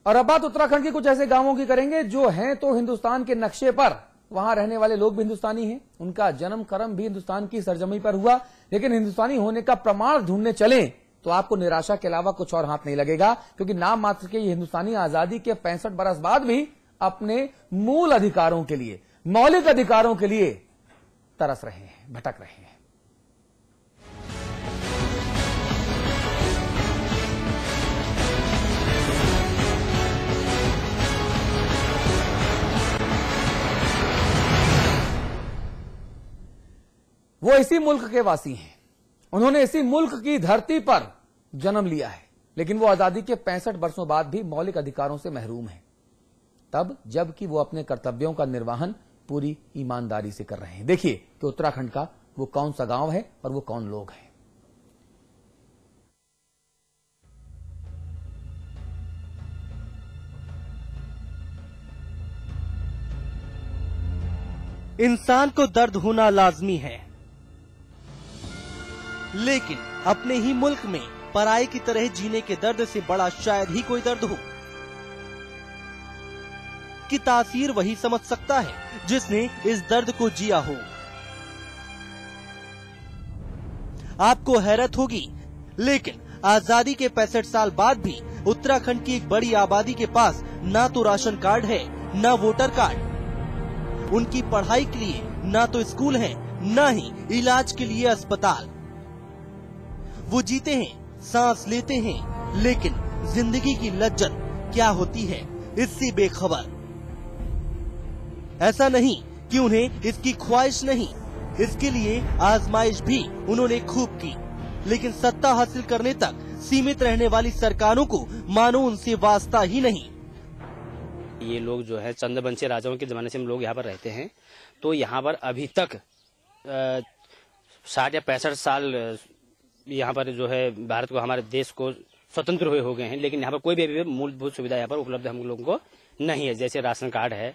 और अब बात उत्तराखंड के कुछ ऐसे गांवों की करेंगे जो हैं तो हिंदुस्तान के नक्शे पर, वहां रहने वाले लोग भी हिंदुस्तानी हैं, उनका जन्म कर्म भी हिंदुस्तान की सरजमी पर हुआ, लेकिन हिंदुस्तानी होने का प्रमाण ढूंढने चले तो आपको निराशा के अलावा कुछ और हाथ नहीं लगेगा, क्योंकि नाम मात्र के ये हिंदुस्तानी आजादी के 65 बरस बाद भी अपने मूल अधिकारों के लिए, मौलिक अधिकारों के लिए तरस रहे हैं, भटक रहे हैं। वो इसी मुल्क के वासी हैं, उन्होंने इसी मुल्क की धरती पर जन्म लिया है, लेकिन वो आजादी के 65 वर्षों बाद भी मौलिक अधिकारों से महरूम हैं, तब जबकि वो अपने कर्तव्यों का निर्वहन पूरी ईमानदारी से कर रहे हैं। देखिए कि उत्तराखंड का वो कौन सा गांव है और वो कौन लोग हैं। इंसान को दर्द होना लाजमी है, लेकिन अपने ही मुल्क में पराये की तरह जीने के दर्द से बड़ा शायद ही कोई दर्द हो, कि तासीर वही समझ सकता है जिसने इस दर्द को जिया हो। आपको हैरत होगी, लेकिन आजादी के 65 साल बाद भी उत्तराखंड की एक बड़ी आबादी के पास ना तो राशन कार्ड है, ना वोटर कार्ड। उनकी पढ़ाई के लिए ना तो स्कूल है, ना ही इलाज के लिए अस्पताल। वो जीते हैं, सांस लेते हैं, लेकिन जिंदगी की लज्जत क्या होती है इससे बेखबर। ऐसा नहीं कि उन्हें इसकी ख्वाहिश नहीं, इसके लिए आजमाइश भी उन्होंने खूब की, लेकिन सत्ता हासिल करने तक सीमित रहने वाली सरकारों को मानो उनसे वास्ता ही नहीं। ये लोग जो है चंद्रवंशी राजाओं के जमाने से हम लोग यहाँ पर रहते हैं, तो यहाँ पर अभी तक 60 या 65 साल यहाँ पर जो है भारत को, हमारे देश को स्वतंत्र हुए हो गए हैं, लेकिन यहाँ पर कोई भी मूलभूत सुविधा यहाँ पर उपलब्ध हम लोगों को नहीं है। जैसे राशन कार्ड है,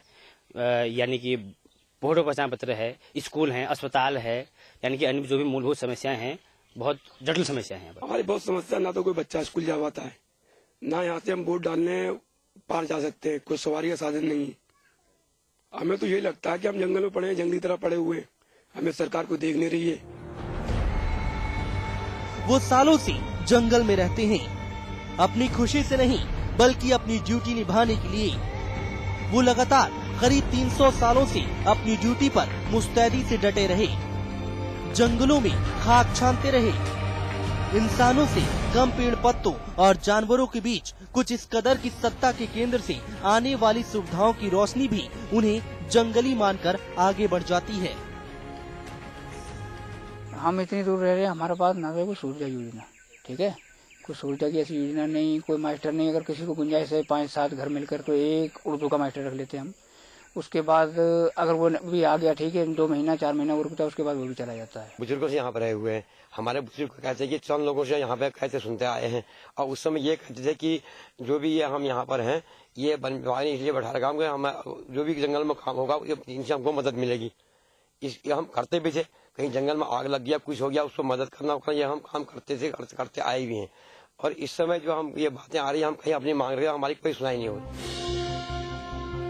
यानी कि वोटर पहचान पत्र है, स्कूल है, अस्पताल है, यानी कि अन्य जो भी मूलभूत समस्याएं हैं, बहुत जटिल समस्याएं हैं। हमारी बहुत समस्या, ना तो कोई बच्चा स्कूल जा पाता है, ना यहाँ से हम वोट डालने पार जा सकते हैं, कोई सवारी का साधन नहीं है। हमें तो यही लगता है कि हम जंगल में पड़े हैं, जंगली तरह पड़े हुए, हमें सरकार को देख नहीं रही है। वो सालों से जंगल में रहते हैं, अपनी खुशी से नहीं बल्कि अपनी ड्यूटी निभाने के लिए। वो लगातार करीब 300 सालों से अपनी ड्यूटी पर मुस्तैदी से डटे रहे, जंगलों में खाक छानते रहे, इंसानों से कम पेड़ पत्तों और जानवरों के बीच कुछ इस कदर की सत्ता के केंद्र से आने वाली सुविधाओं की रोशनी भी उन्हें जंगली मानकर आगे बढ़ जाती है। हम इतनी दूर रह रहे हैं, हमारे पास ना तो कोई सुविधा योजना, ठीक है, कोई सुविधा की ऐसी योजना नहीं, कोई मास्टर नहीं। अगर किसी को गुंजाइश है 5-7 घर मिलकर तो एक उर्दू का मास्टर रख लेते हैं हम। उसके बाद अगर वो भी आ गया, ठीक है, 2 महीना 4 महीना वो रुकता है, उसके बाद वो भी चला जाता है। बुजुर्गों से यहाँ पर रहे हुए हैं, हमारे बुजुर्ग कहते हैं कि चंद लोगों से यहाँ पे कैसे सुनते आए हैं, और उस समय ये कहते थे कि जो भी ये हम यहाँ पर हैं, ये बनवानी इसलिए बैठा रखा हम, जो भी जंगल में काम होगा इनसे हमको मदद मिलेगी। ये हम करते भी थे, कहीं जंगल में आग लग गया, कुछ हो गया, उसको मदद करना होगा, ये हम काम करते थे, करते आए भी हैं। और इस समय जो हम ये बातें आ रही है, हम कहीं अपनी मांग रहे हैं, हमारी कोई सुनाई नहीं हो रही।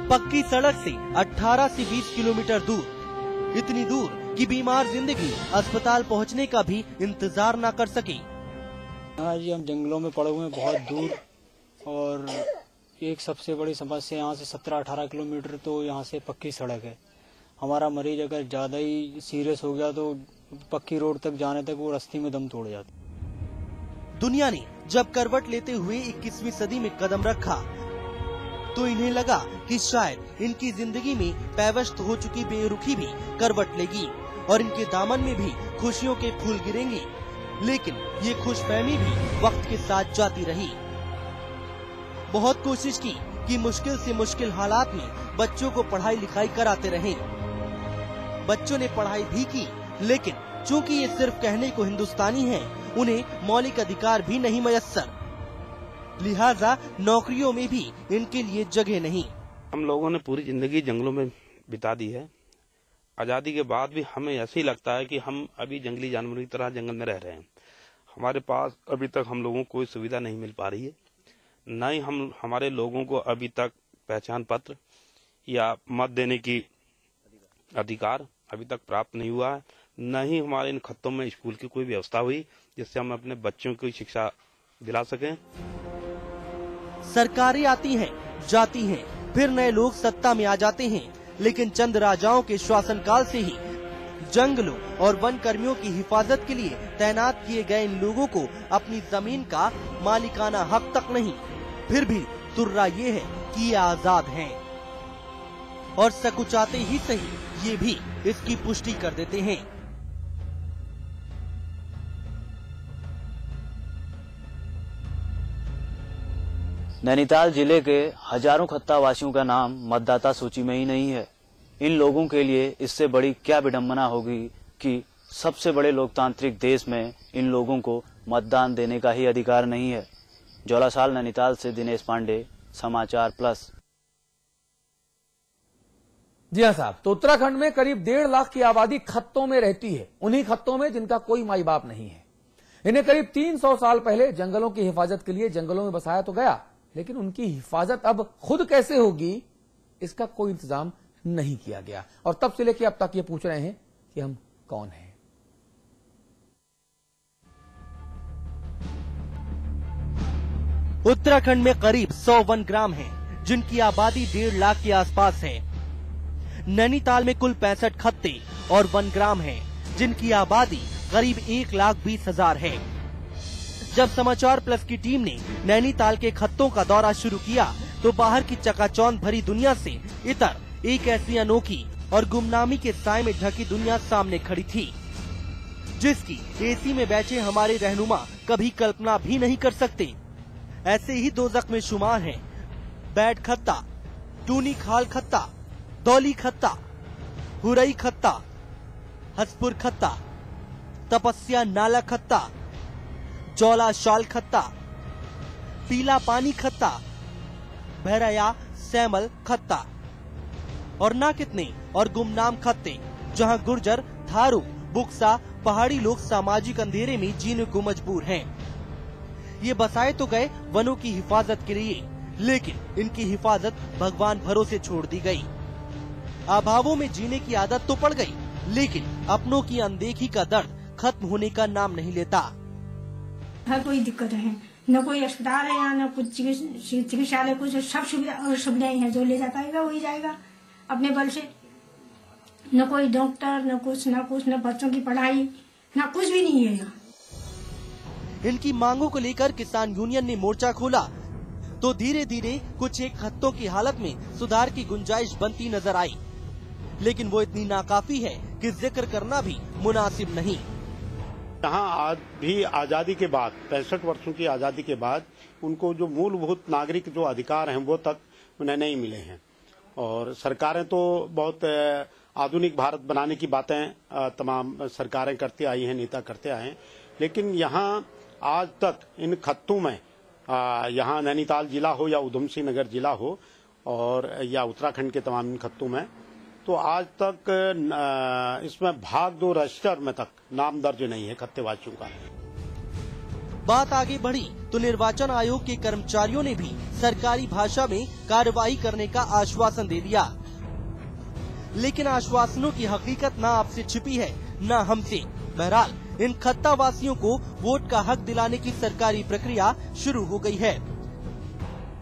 पक्की सड़क से 18 से 20 किलोमीटर दूर, इतनी दूर कि बीमार जिंदगी अस्पताल पहुंचने का भी इंतजार न कर सके। हाँ जी, हम जंगलों में पड़े हुए हैं बहुत दूर, और एक सबसे बड़ी समस्या यहाँ से 17-18 किलोमीटर तो यहाँ से पक्की सड़क है। हमारा मरीज अगर ज्यादा ही सीरियस हो गया तो पक्की रोड तक जाने तक वो रास्ते में दम तोड़ जाता। दुनिया ने जब करवट लेते हुए 21वीं सदी में कदम रखा, तो इन्हें लगा कि शायद इनकी जिंदगी में पैवस्त हो चुकी बेरुखी भी करवट लेगी और इनके दामन में भी खुशियों के फूल गिरेंगे। लेकिन ये खुशफहमी भी वक्त के साथ जाती रही। बहुत कोशिश की कि मुश्किल से मुश्किल हालात में बच्चों को पढ़ाई लिखाई कराते रहें। बच्चों ने पढ़ाई भी की, लेकिन चूंकि ये सिर्फ कहने को हिंदुस्तानी हैं, उन्हें मौलिक अधिकार भी नहीं मयस्सर, लिहाजा नौकरियों में भी इनके लिए जगह नहीं। हम लोगों ने पूरी जिंदगी जंगलों में बिता दी है। आजादी के बाद भी हमें ऐसे ही लगता है कि हम अभी जंगली जानवरों की तरह जंगल में रह रहे हैं। हमारे पास अभी तक हम लोगों को कोई सुविधा नहीं मिल पा रही है, न ही हमारे लोगों को अभी तक पहचान पत्र या मत देने की अधिकार अभी तक प्राप्त नहीं हुआ है। न ही हमारे इन खत्तों में स्कूल की कोई व्यवस्था हुई जिससे हम अपने बच्चों को शिक्षा दिला सकें। सरकारें आती हैं, जाती हैं, फिर नए लोग सत्ता में आ जाते हैं, लेकिन चंद राजाओं के शासनकाल से ही जंगलों और वन कर्मियों की हिफाजत के लिए तैनात किए गए इन लोगों को अपनी जमीन का मालिकाना हक तक नहीं। फिर भी तुर्रा ये है कि ये आजाद हैं और सकुचाते ही सही ये भी इसकी पुष्टि कर देते हैं। नैनीताल जिले के हजारों खत्ता वासियों का नाम मतदाता सूची में ही नहीं है। इन लोगों के लिए इससे बड़ी क्या विडंबना होगी कि सबसे बड़े लोकतांत्रिक देश में इन लोगों को मतदान देने का ही अधिकार नहीं है। जोलासाल नैनीताल से दिनेश पांडे, समाचार प्लस। जी हाँ साहब, तो उत्तराखंड में करीब 1.5 लाख की आबादी खत्तों में रहती है। उन्हीं खत्तों में जिनका कोई माई बाप नहीं है। इन्हें करीब 300 साल पहले जंगलों की हिफाजत के लिए जंगलों में बसाया तो गया, लेकिन उनकी हिफाजत अब खुद कैसे होगी इसका कोई इंतजाम नहीं किया गया। और तब से लेकर अब तक ये पूछ रहे हैं कि हम कौन हैं। उत्तराखंड में करीब 100 वन ग्राम हैं, जिनकी आबादी 1.5 लाख के आसपास है। नैनीताल में कुल 65 खत्ते और वन ग्राम हैं, जिनकी आबादी करीब 1,20,000 है। जब समाचार प्लस की टीम ने नैनीताल के खत्तों का दौरा शुरू किया तो बाहर की चकाचौंध भरी दुनिया से इतर एक ऐसी अनोखी और गुमनामी के साए में ढकी दुनिया सामने खड़ी थी, जिसकी एसी में बैठे हमारे रहनुमा कभी कल्पना भी नहीं कर सकते। ऐसे ही दोजख में शुमार हैं बैड खत्ता, टूनी खाल खत्ता, दौली खत्ता, हुरई खत्ता, हसपुर खत्ता, तपस्या नाला खत्ता, जौला शाल खत्ता, पीला पानी खत्ता, भैरया सैमल खत्ता और ना कितने और गुमनाम खत्ते, जहां गुर्जर, थारू, बुक्सा पहाड़ी लोग सामाजिक अंधेरे में जीने को मजबूर हैं। ये बसाए तो गए वनों की हिफाजत के लिए, लेकिन इनकी हिफाजत भगवान भरोसे छोड़ दी गई। अभावों में जीने की आदत तो पड़ गई, लेकिन अपनों की अनदेखी का दर्द खत्म होने का नाम नहीं लेता। हर कोई दिक्कत है, न कोई अस्पताल है यहाँ, न कुछ चिकित्सालय, कुछ सब सुविधाएं हैं। जो ले जाता है वही जाएगा अपने बल से। न कोई डॉक्टर, न कुछ, न बच्चों की पढ़ाई, न कुछ भी नहीं है यहाँ। इनकी मांगों को लेकर किसान यूनियन ने मोर्चा खोला तो धीरे धीरे कुछ एक खत्तों की हालत में सुधार की गुंजाइश बनती नजर आई, लेकिन वो इतनी नाकाफी है कि जिक्र करना भी मुनासिब नहीं। यहाँ आज भी आजादी के बाद 65 वर्षों की आजादी के बाद उनको जो मूलभूत नागरिक जो अधिकार हैं वो तक उन्हें नहीं मिले हैं। और सरकारें तो बहुत आधुनिक भारत बनाने की बातें तमाम सरकारें करती आई हैं, नेता करते आए हैं, लेकिन यहाँ आज तक इन खत्तों में यहाँ नैनीताल जिला हो या उधम सिंह नगर जिला हो और या उत्तराखंड के तमाम इन खत्तों में, तो आज तक इसमें भाग 2 रजिस्टर में तक नाम दर्ज नहीं है खत्तेवासियों का। बात आगे बढ़ी तो निर्वाचन आयोग के कर्मचारियों ने भी सरकारी भाषा में कार्रवाई करने का आश्वासन दे दिया, लेकिन आश्वासनों की हकीकत न आपसे छिपी है न हमसे। बहरहाल इन खत्ता वासियों को वोट का हक दिलाने की सरकारी प्रक्रिया शुरू हो गई है।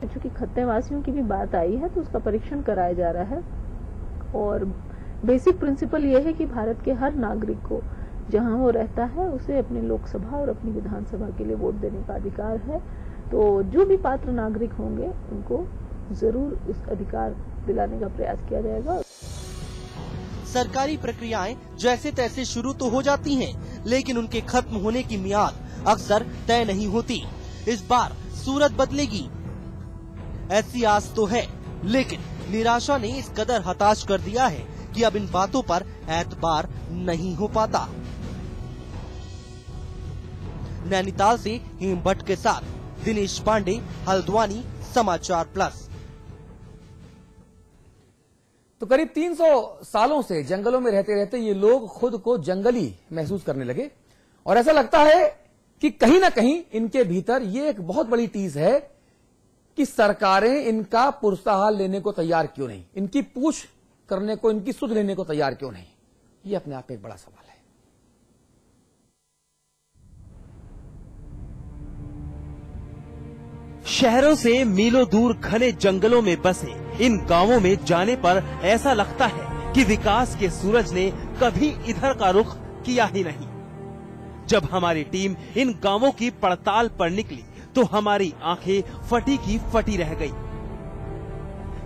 चूँकि खत्ते वासियों की भी बात आई है तो उसका परीक्षण कराया जा रहा है और बेसिक प्रिंसिपल ये है कि भारत के हर नागरिक को जहां वो रहता है उसे अपने लोकसभा और अपनी विधानसभा के लिए वोट देने का अधिकार है। तो जो भी पात्र नागरिक होंगे उनको जरूर इस अधिकार दिलाने का प्रयास किया जाएगा। सरकारी प्रक्रियाएं जैसे तैसे शुरू तो हो जाती हैं, लेकिन उनके खत्म होने की मियाद अक्सर तय नहीं होती। इस बार सूरत बदलेगी ऐसी आस तो है, लेकिन निराशा ने इस कदर हताश कर दिया है कि अब इन बातों पर एतबार नहीं हो पाता। नैनीताल से हेम भट्ट के साथ दिनेश पांडे, हल्द्वानी, समाचार प्लस। तो करीब 300 सालों से जंगलों में रहते रहते ये लोग खुद को जंगली महसूस करने लगे और ऐसा लगता है कि कहीं ना कहीं इनके भीतर ये एक बहुत बड़ी टीस है कि सरकारें इनका पुरस्कार लेने को तैयार क्यों नहीं, इनकी पूछ करने को, इनकी सुध लेने को तैयार क्यों नहीं? ये अपने आप में एक बड़ा सवाल है। शहरों से मीलों दूर घने जंगलों में बसे इन गांवों में जाने पर ऐसा लगता है कि विकास के सूरज ने कभी इधर का रुख किया ही नहीं। जब हमारी टीम इन गांवों की पड़ताल पर निकली तो हमारी आंखें फटी की फटी रह गई,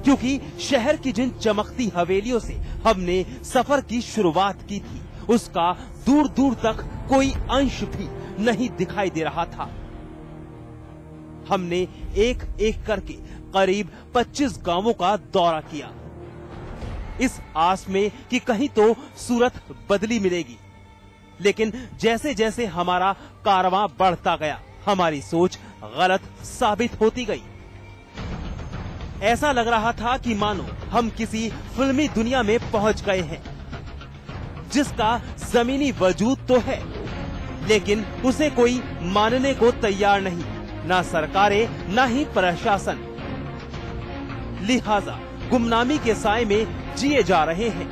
क्योंकि शहर की जिन चमकती हवेलियों से हमने सफर की शुरुआत की थी उसका दूर दूर तक कोई अंश भी नहीं दिखाई दे रहा था। हमने एक एक करके करीब 25 गांवों का दौरा किया, इस आस में कि कहीं तो सूरत बदली मिलेगी। लेकिन जैसे जैसे हमारा कारवां बढ़ता गया हमारी सोच गलत साबित होती गई। ऐसा लग रहा था कि मानो हम किसी फिल्मी दुनिया में पहुंच गए हैं, जिसका जमीनी वजूद तो है लेकिन उसे कोई मानने को तैयार नहीं, ना सरकारें ना ही प्रशासन। लिहाजा गुमनामी के साए में जिए जा रहे हैं।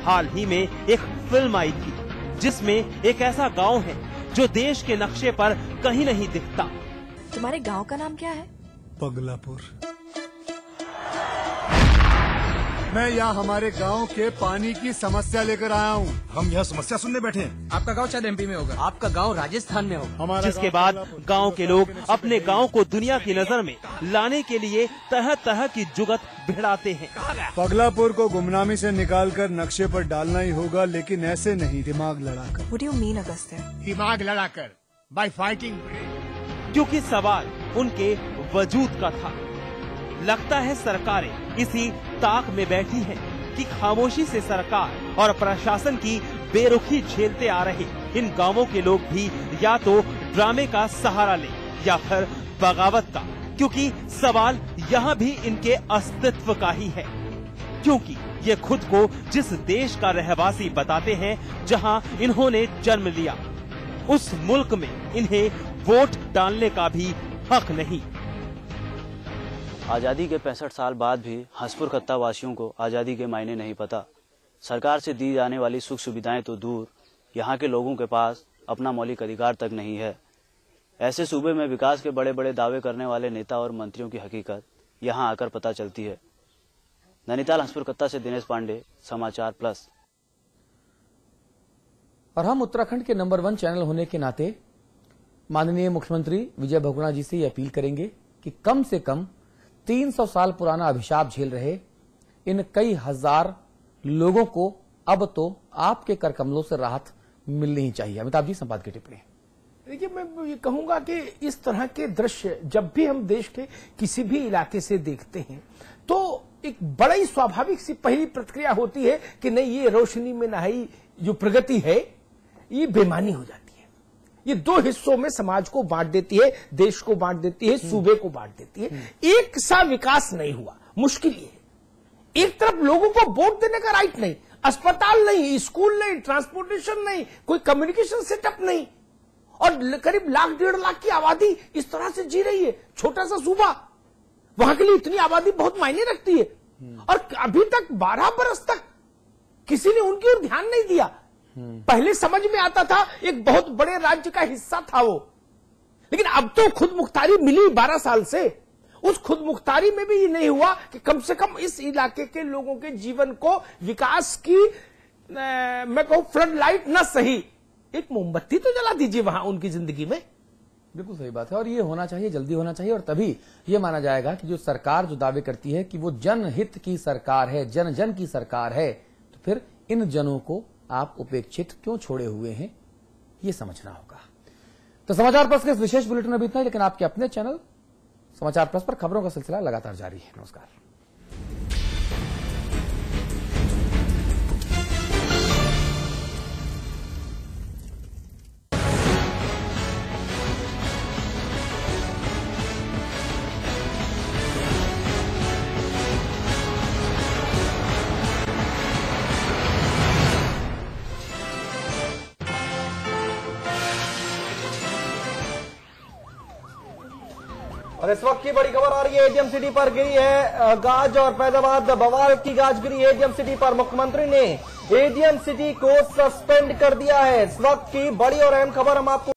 हाल ही में एक फिल्म आई थी जिसमें एक ऐसा गांव है जो देश के नक्शे पर कहीं नहीं दिखता। तुम्हारे गांव का नाम क्या है? पगलापुर। मैं यहाँ हमारे गांव के पानी की समस्या लेकर आया हूँ। हम यहाँ समस्या सुनने बैठे हैं। आपका गांव शायद एमपी में होगा, आपका गांव राजस्थान में होगा। जिसके बाद गांव के लोग अपने गांव को दुनिया की नजर में लाने के लिए तरह तरह की जुगत भिड़ाते हैं। पगलापुर को गुमनामी से निकालकर नक्शे पर डालना ही होगा, लेकिन ऐसे नहीं, दिमाग लड़ाकर। What do you mean, Agastya? दिमाग लड़ाकर, by fighting। क्योंकि सवाल उनके वजूद का था। लगता है सरकारें इसी ताक में बैठी हैं कि खामोशी से सरकार और प्रशासन की बेरुखी झेलते आ रहे इन गांवों के लोग भी या तो ड्रामे का सहारा ले या फिर बगावत का, क्योंकि सवाल यहाँ भी इनके अस्तित्व का ही है। क्योंकि ये खुद को जिस देश का रहवासी बताते हैं जहाँ इन्होंने जन्म लिया, उस मुल्क में इन्हें वोट डालने का भी हक नहीं। आज़ादी के 65 साल बाद भी हंसपुर खत्ता वासियों को आज़ादी के मायने नहीं पता। सरकार से दी जाने वाली सुख सुविधाएं तो दूर, यहाँ के लोगों के पास अपना मौलिक अधिकार तक नहीं है। ऐसे सूबे में विकास के बड़े बड़े दावे करने वाले नेता और मंत्रियों की हकीकत यहाँ आकर पता चलती है। नैनीताल हंसपुर खत्ता से दिनेश पांडे, समाचार प्लस। और हम उत्तराखंड के नंबर 1 चैनल होने के नाते माननीय मुख्यमंत्री विजय बहुगुणा जी से ये अपील करेंगे कि कम से कम 300 साल पुराना अभिशाप झेल रहे इन कई हजार लोगों को अब तो आपके कर कमलों से राहत मिलनी ही चाहिए। अमिताभ जी, संपादकीय टिप्पणी। देखिए, मैं ये कहूंगा कि इस तरह के दृश्य जब भी हम देश के किसी भी इलाके से देखते हैं तो एक बड़ा ही स्वाभाविक सी पहली प्रतिक्रिया होती है कि नहीं, ये रोशनी में नहाई जो प्रगति है ये बेमानी हो जाती है। ये दो हिस्सों में समाज को बांट देती है, देश को बांट देती है, सूबे को बांट देती है। एक सा विकास नहीं हुआ। मुश्किल ये है, एक तरफ लोगों को वोट देने का राइट नहीं, अस्पताल नहीं, स्कूल नहीं, ट्रांसपोर्टेशन नहीं, कोई कम्युनिकेशन सेटअप नहीं, और करीब 1.5 लाख की आबादी इस तरह से जी रही है। छोटा सा सूबा, वहां के लिए इतनी आबादी बहुत मायने रखती है। और अभी तक 12 बरस तक किसी ने उनकी ओर ध्यान नहीं दिया। पहले समझ में आता था एक बहुत बड़े राज्य का हिस्सा था वो, लेकिन अब तो खुद मुख्तारी मिली 12 साल से। उस खुद मुख्तारी में भी ये नहीं हुआ कि कम से कम इस इलाके के लोगों के जीवन को विकास की मैं कहूं फ्लड लाइट न सही, एक मोमबत्ती तो जला दीजिए वहां उनकी जिंदगी में। बिल्कुल सही बात है, और ये होना चाहिए, जल्दी होना चाहिए, और तभी ये माना जाएगा कि जो सरकार जो दावे करती है कि वो जनहित की सरकार है, जन जन की सरकार है, तो फिर इन जनों को आप उपेक्षित क्यों छोड़े हुए हैं, ये समझना होगा। तो समाचार प्लस के इस विशेष बुलेटिन में भी इतना ही, लेकिन आपके अपने चैनल समाचार प्लस पर खबरों का सिलसिला लगातार जारी है। नमस्कार। और इस वक्त की बड़ी खबर आ रही है, एडीएम सिटी पर गिरी है गाज और फैजाबाद बवाल की गाज गिरी है एडीएम सिटी पर। मुख्यमंत्री ने एडीएम सिटी को सस्पेंड कर दिया है। इस वक्त की बड़ी और अहम खबर हम आपको